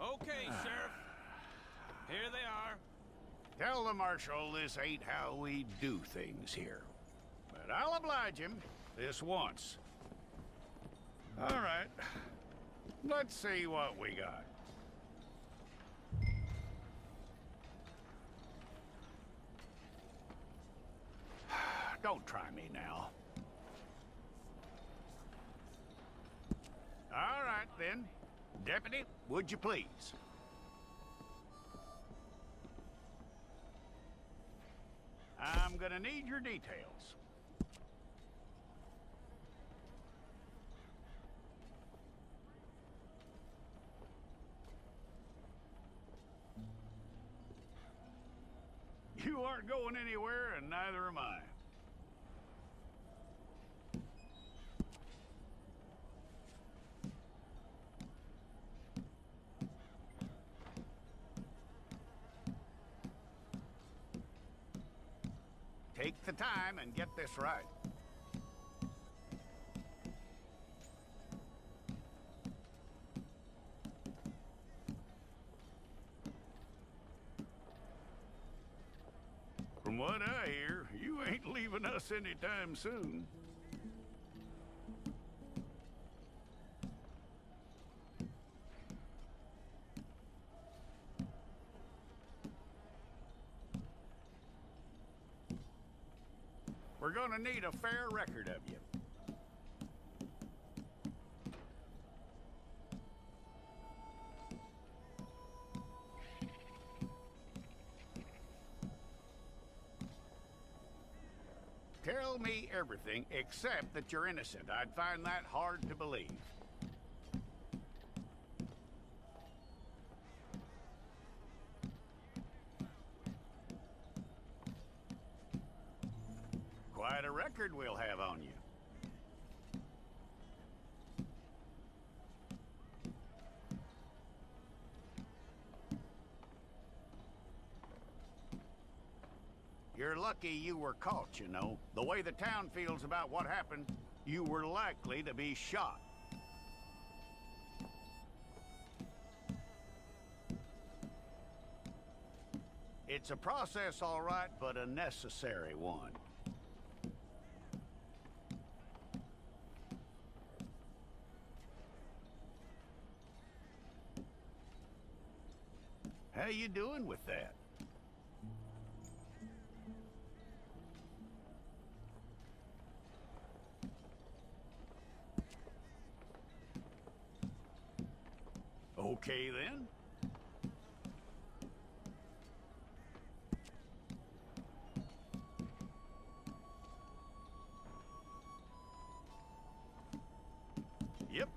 Okay, Sheriff. Here they are. Tell the Marshal this ain't how we do things here. But I'll oblige him this once. All right. Let's see what we got. Don't try me now. All right, then. Deputy, would you please? I'm gonna need your details. You aren't going anywhere, and neither am I. Take the time and get this right. From what I hear, you ain't leaving us anytime soon. We're gonna need a fair record of you. Tell me everything except that you're innocent. I'd find that hard to believe. Quite a record we'll have on you. You're lucky you were caught, you know. The way the town feels about what happened, you were likely to be shot. It's a process, all right, but a necessary one. How you doing with that? Okay, then. Yep.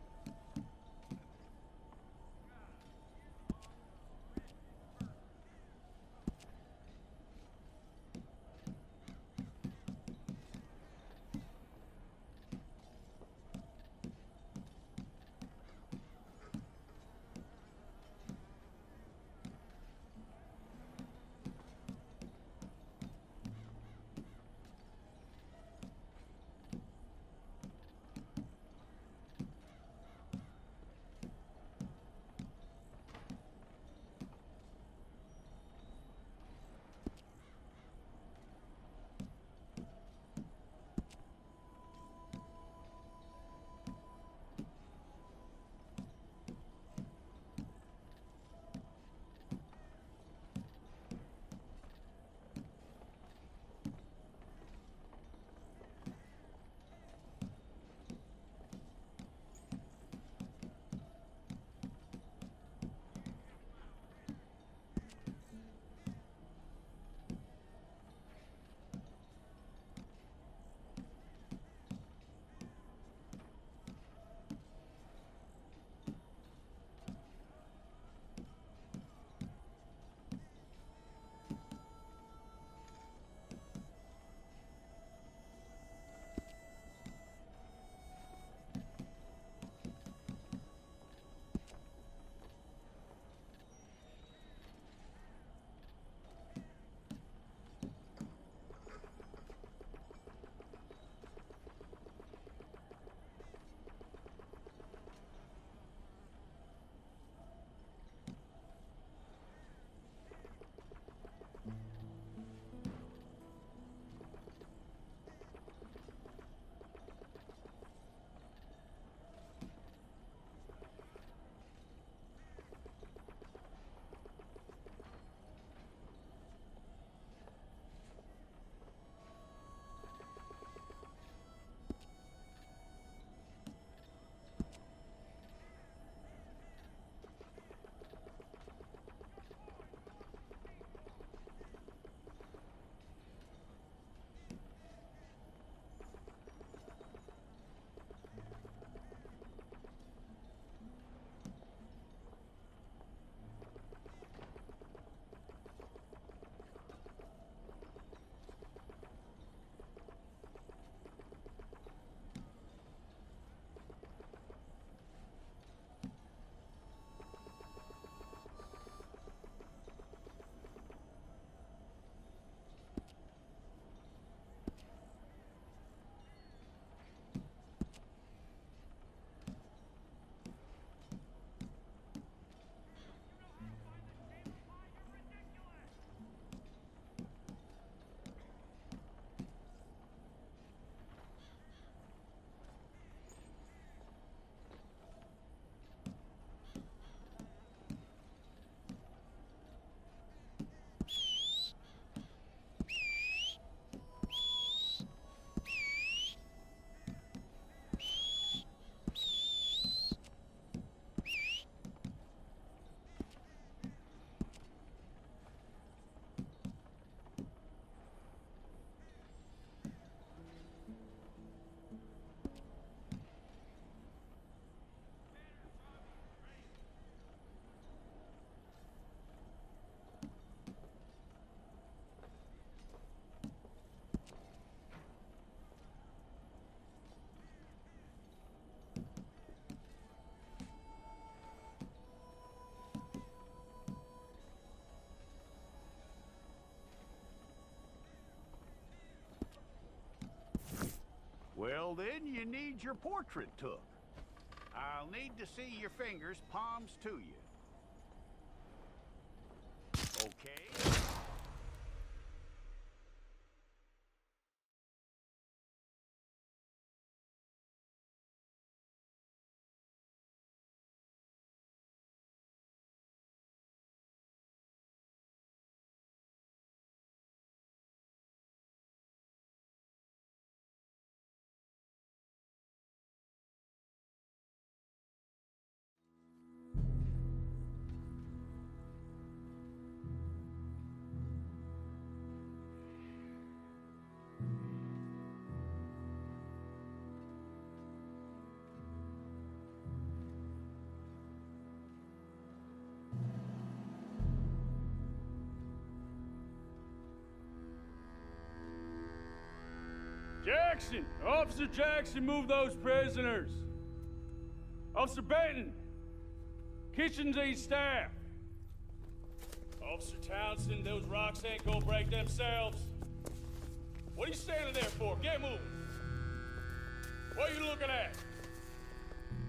you need your portrait took. I'll need to see your fingers, palms to you. Okay? Jackson! Officer Jackson, move those prisoners! Officer Benton! Kitchens aid staff! Officer Townsend, those rocks ain't gonna break themselves. What are you standing there for? Get moving! What are you looking at?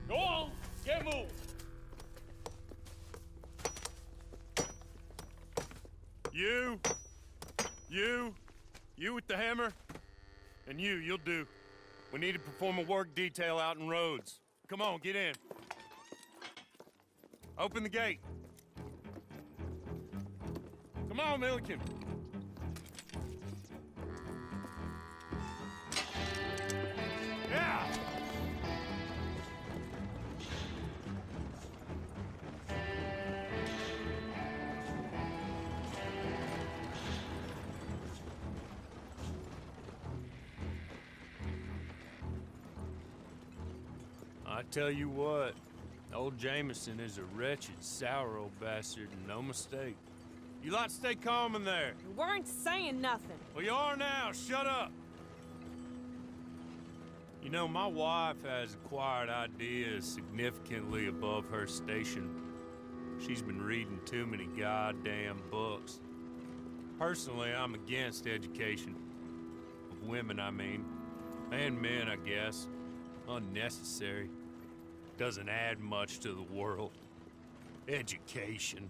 Go on, get moving! You with the hammer? And you'll do. We need to perform a work detail out in Rhodes. Come on, get in. Open the gate. Come on, Milliken. Yeah! I tell you what, old Jameson is a wretched, sour old bastard, and no mistake. You lot stay calm in there. We weren't saying nothing. Well, you are now. Shut up. You know, my wife has acquired ideas significantly above her station. She's been reading too many goddamn books. Personally, I'm against education. Of women, I mean. And men, I guess. Unnecessary. Doesn't add much to the world. Education.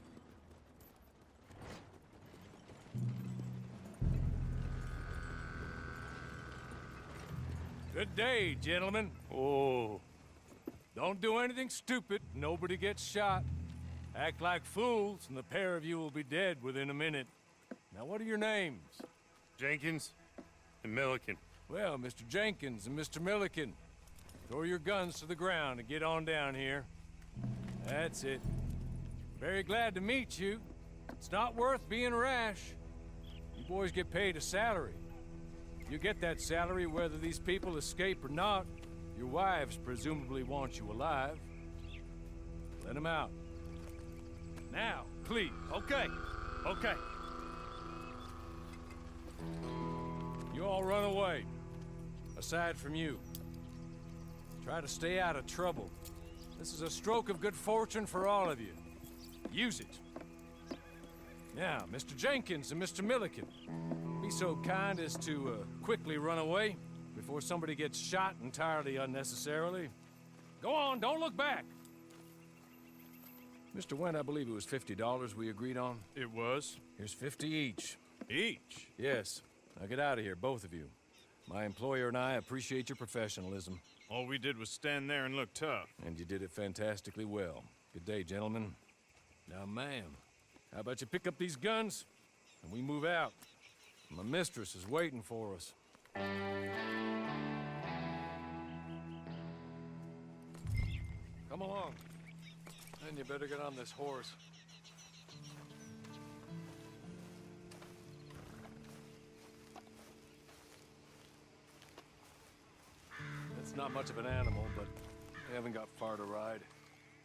Good day, gentlemen. Oh, Don't do anything stupid. Nobody gets shot. Act like fools, and the pair of you will be dead within a minute. Now, what are your names? Jenkins and Milliken. Well, Mr. Jenkins and Mr. Milliken, throw your guns to the ground and get on down here. That's it. Very glad to meet you. It's not worth being rash. You boys get paid a salary. You get that salary whether these people escape or not. Your wives presumably want you alive. Let them out. Now, please. Okay. You all run away. Aside from you. Try to stay out of trouble. This is a stroke of good fortune for all of you. Use it. Now, Mr. Jenkins and Mr. Milliken, be so kind as to quickly run away before somebody gets shot entirely unnecessarily. Go on, don't look back. Mr. Wendt, I believe it was $50 we agreed on. It was. Here's 50 each. Each? Yes. Now get out of here, both of you. My employer and I appreciate your professionalism. All we did was stand there and look tough. And you did it fantastically well. Good day, gentlemen. Now, ma'am, how about you pick up these guns, and we move out? My mistress is waiting for us. Come along. And you better get on this horse. It's not much of an animal, but we haven't got far to ride.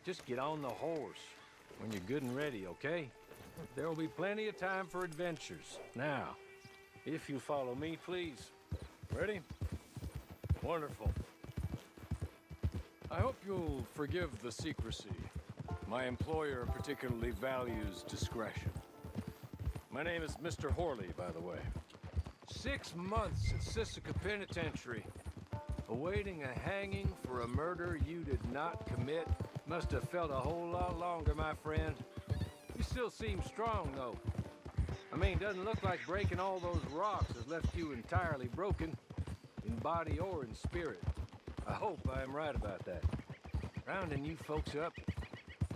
Just get on the horse when you're good and ready, okay? There will be plenty of time for adventures. Now, if you follow me, please. Ready? Wonderful. I hope you'll forgive the secrecy. My employer particularly values discretion. My name is Mr. Horley, by the way. 6 months at Sisika Penitentiary. awaiting a hanging for a murder you did not commit. Must have felt a whole lot longer, my friend. You still seem strong, though. I mean, doesn't look like breaking all those rocks has left you entirely broken, in body or in spirit. I hope I am right about that. Rounding you folks up,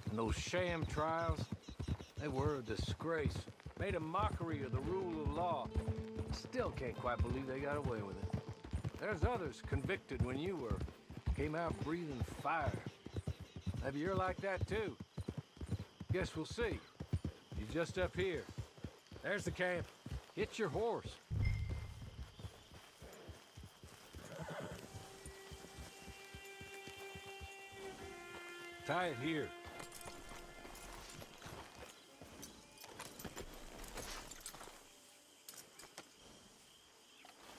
and those sham trials, they were a disgrace. Made a mockery of the rule of law. Still can't quite believe they got away with it. There's others convicted when you were. Came out breathing fire. Maybe you're like that too. Guess we'll see. You're just up here. There's the camp. Hit your horse. Tie it here.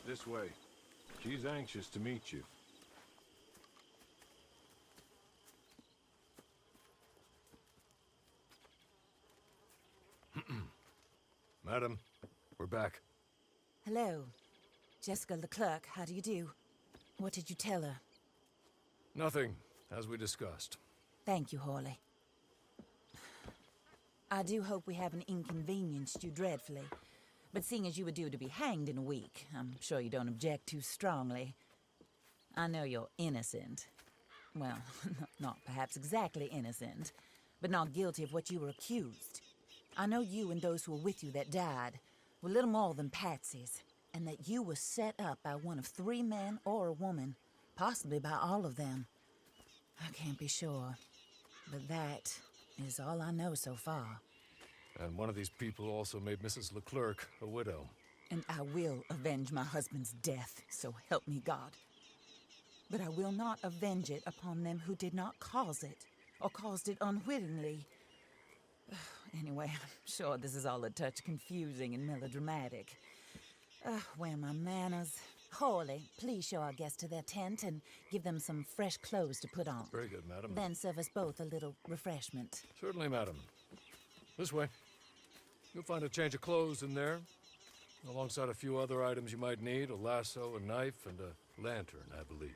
This way. She's anxious to meet you. Madam, we're back. Hello. Jessica Leclerc, how do you do? What did you tell her? Nothing, as we discussed. Thank you, Hawley. I do hope we haven't inconvenienced you dreadfully. But seeing as you were due to be hanged in a week, I'm sure you don't object too strongly. I know you're innocent. Well, not perhaps exactly innocent, but not guilty of what you were accused. I know you and those who were with you that died were little more than patsies, and that you were set up by one of 3 men or a woman, possibly by all of them. I can't be sure, but that is all I know so far. And one of these people also made Mrs. Leclerc a widow. And I will avenge my husband's death, so help me God. But I will not avenge it upon them who did not cause it, or caused it unwittingly. Anyway, I'm sure this is all a touch confusing and melodramatic. Where are my manners? Hawley, please show our guests to their tent and give them some fresh clothes to put on. Very good, madam. Then serve us both a little refreshment. Certainly, madam. This way. You'll find a change of clothes in there, alongside a few other items you might need, a lasso, a knife, and a lantern, I believe.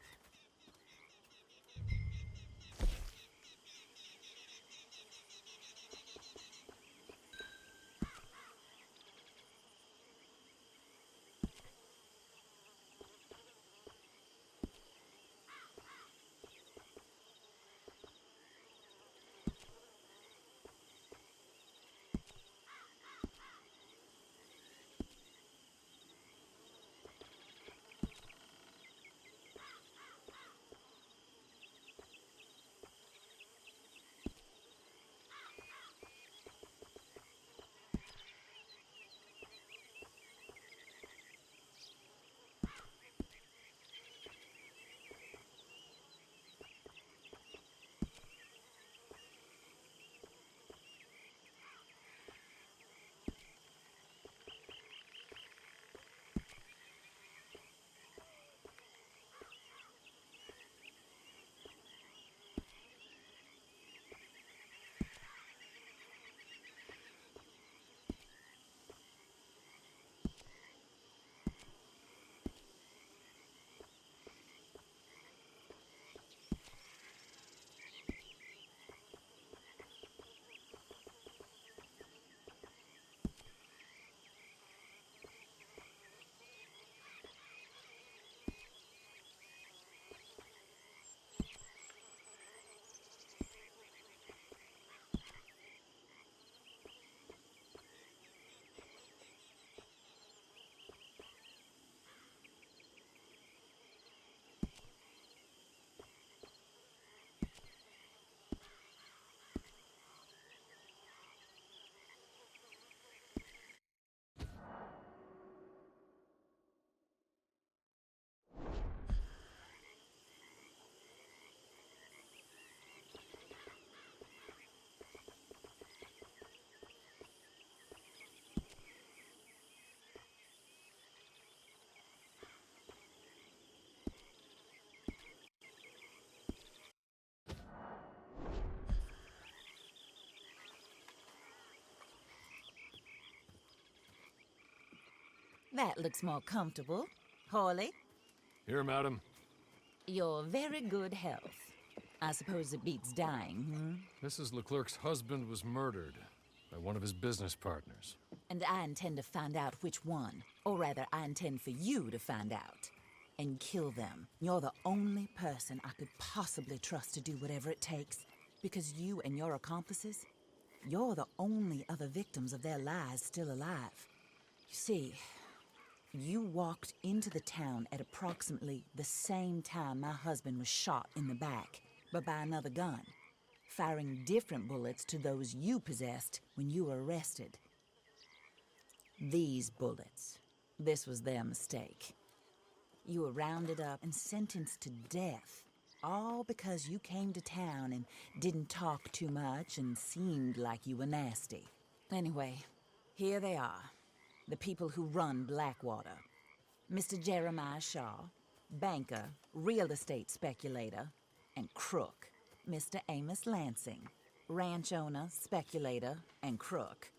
That looks more comfortable. Hawley? Here, madam. Your very good health. I suppose it beats dying, Mrs. Leclerc's husband was murdered by one of his business partners. And I intend to find out which one. Or rather, I intend for you to find out. And kill them. You're the only person I could possibly trust to do whatever it takes. Because you and your accomplices, you're the only other victims of their lies still alive. You see, you walked into the town at approximately the same time my husband was shot in the back, but by another gun, firing different bullets to those you possessed when you were arrested. These bullets, this was their mistake. You were rounded up and sentenced to death, all because you came to town and didn't talk too much and seemed like you were nasty. Anyway, here they are, the people who run Blackwater. Mr. Jeremiah Shaw, banker, real estate speculator, and crook. Mr. Amos Lansing, ranch owner, speculator, and crook.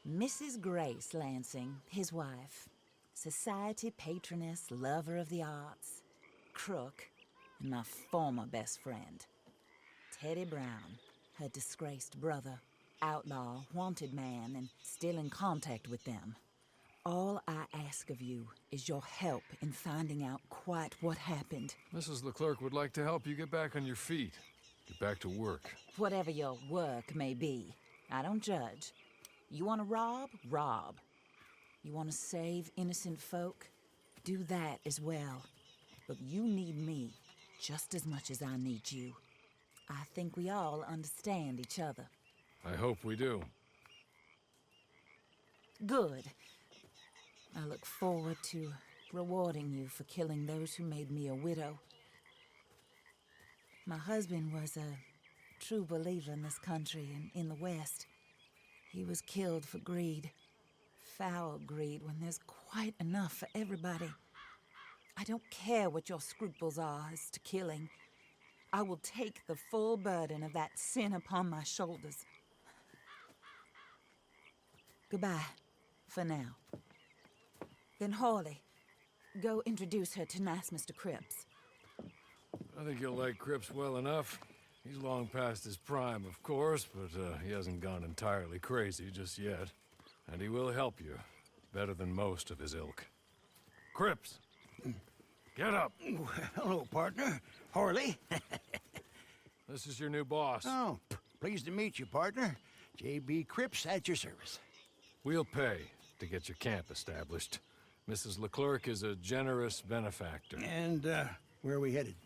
Mrs. Grace Lansing, his wife, society patroness, lover of the arts, crook, and my former best friend. Teddy Brown, her disgraced brother, outlaw, wanted man, and still in contact with them. All I ask of you is your help in finding out quite what happened. Mrs. Leclerc would like to help you get back on your feet. Get back to work. Whatever your work may be, I don't judge. You want to rob? Rob. You want to save innocent folk? Do that as well. But you need me just as much as I need you. I think we all understand each other. I hope we do. Good. I look forward to rewarding you for killing those who made me a widow. My husband was a true believer in this country and in the West. He was killed for greed. Foul greed when there's quite enough for everybody. I don't care what your scruples are as to killing. I will take the full burden of that sin upon my shoulders. Goodbye, for now. Then Hawley, go introduce her to nice Mr. Cripps. I think you'll like Cripps well enough. He's long past his prime, of course, but he hasn't gone entirely crazy just yet. And he will help you, better than most of his ilk. Cripps! Get up! Hello, partner. Harley. This is your new boss. Oh, pleased to meet you, partner. J.B. Cripps at your service. We'll pay to get your camp established. Mrs. Leclerc is a generous benefactor. And, where are we headed?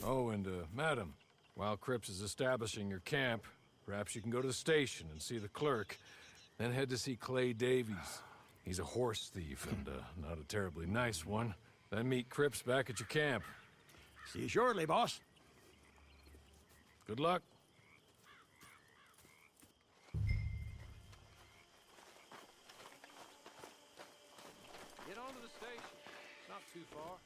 Oh, and, madam, while Cripps is establishing your camp, perhaps you can go to the station and see the clerk, then head to see Clay Davies. He's a horse thief and, not a terribly nice one. Then meet Cripps back at your camp. See you shortly, boss. Good luck. Get on to the station. It's not too far.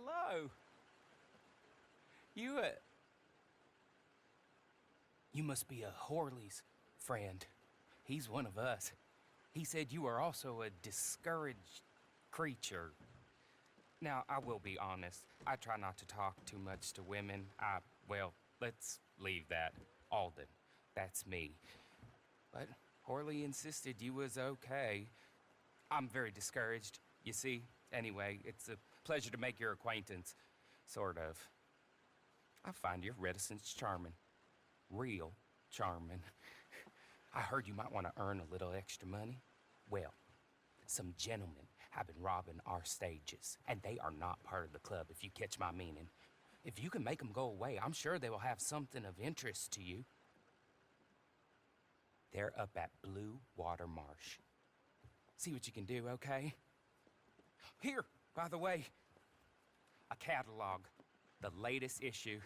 hello. You must be a Horley's friend. He's one of us. He said you are also a discouraged creature. Now, I will be honest. I try not to talk too much to women. Well, let's leave that. Alden, that's me. But Horley insisted you was okay. I'm very discouraged, you see. Anyway, it's a pleasure to make your acquaintance. Sort of. I find your reticence charming. Real charming. I heard you might want to earn a little extra money. Well, some gentlemen have been robbing our stages, and they are not part of the club, if you catch my meaning. If you can make them go away, I'm sure they will have something of interest to you. They're up at Blue Water Marsh. See what you can do, okay? Here, by the way, a catalog. The latest issue.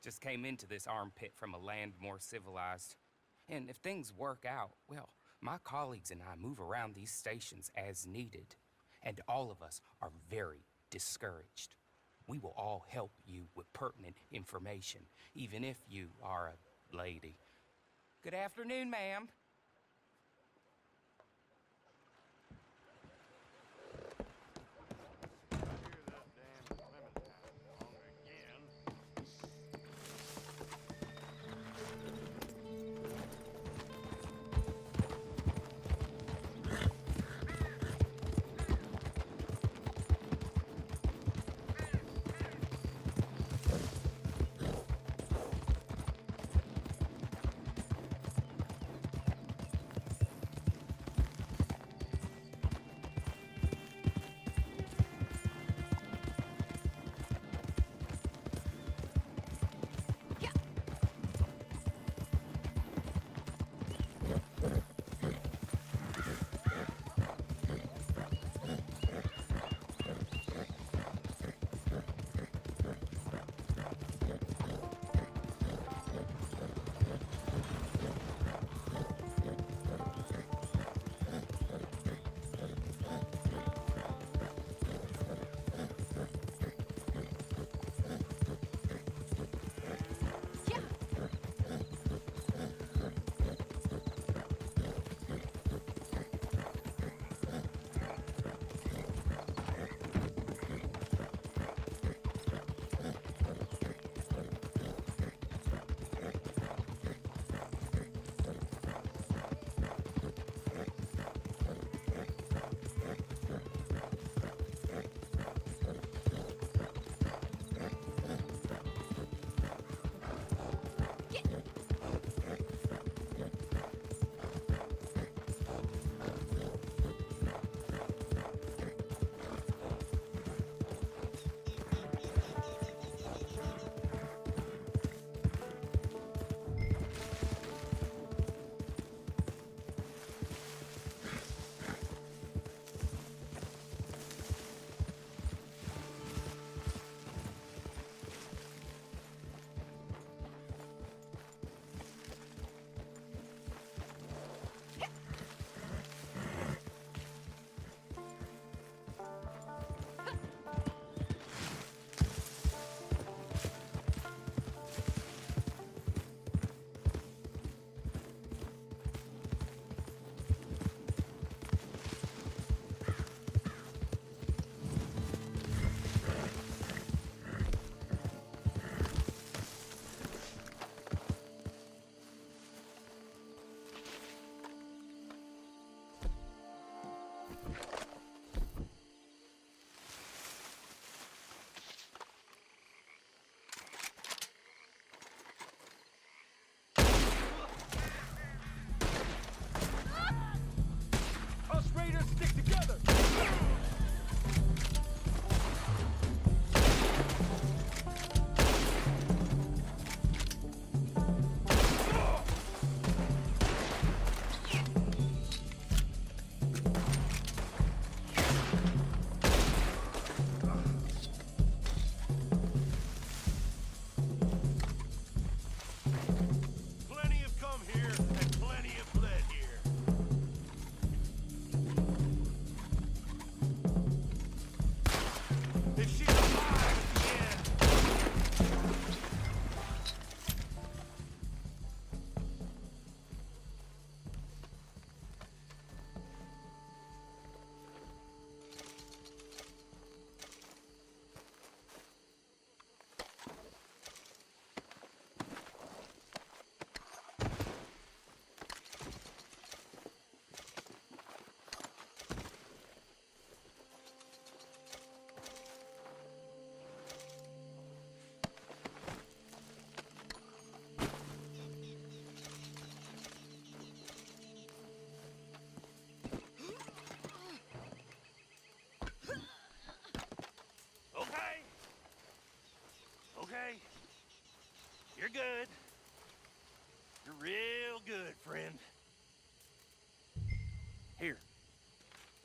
Just came into this armpit from a land more civilized. And if things work out, well, my colleagues and I move around these stations as needed. And all of us are very discouraged. We will all help you with pertinent information, even if you are a lady. Good afternoon, ma'am.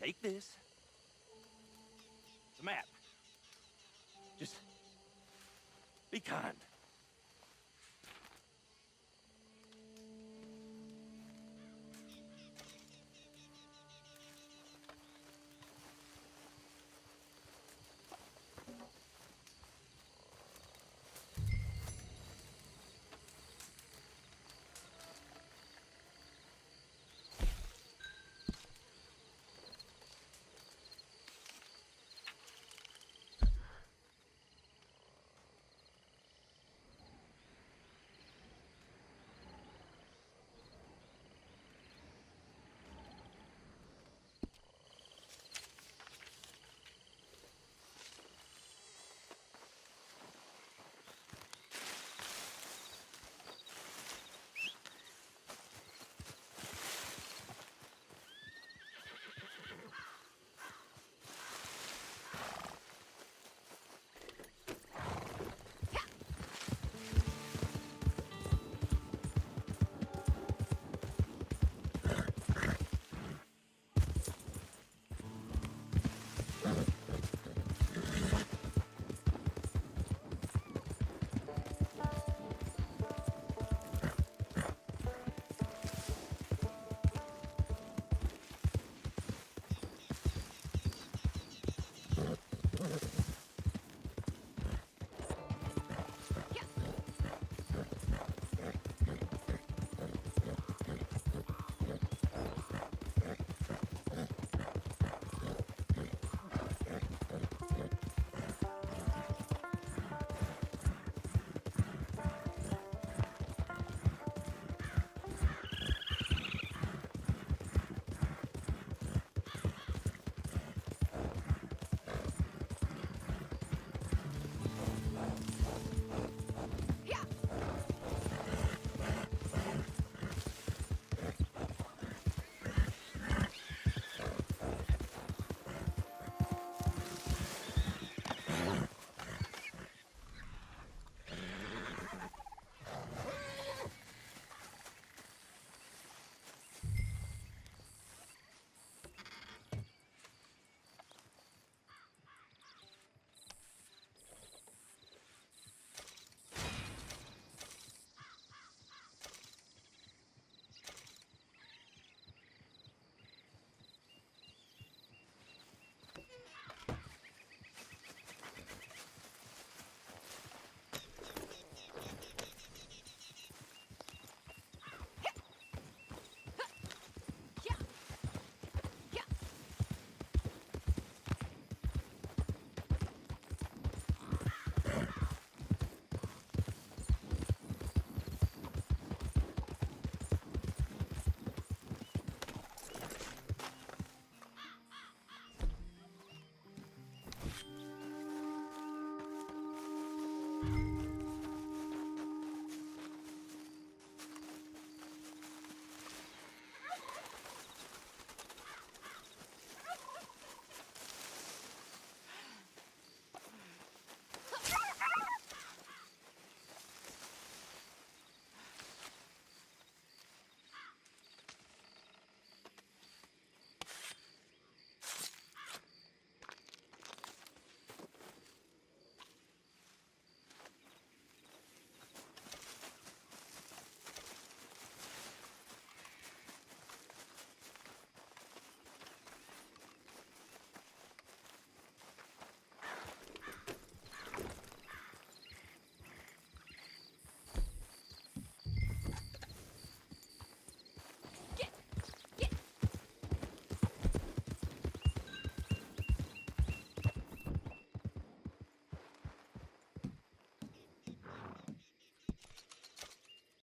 take this. It's a map. Just be kind.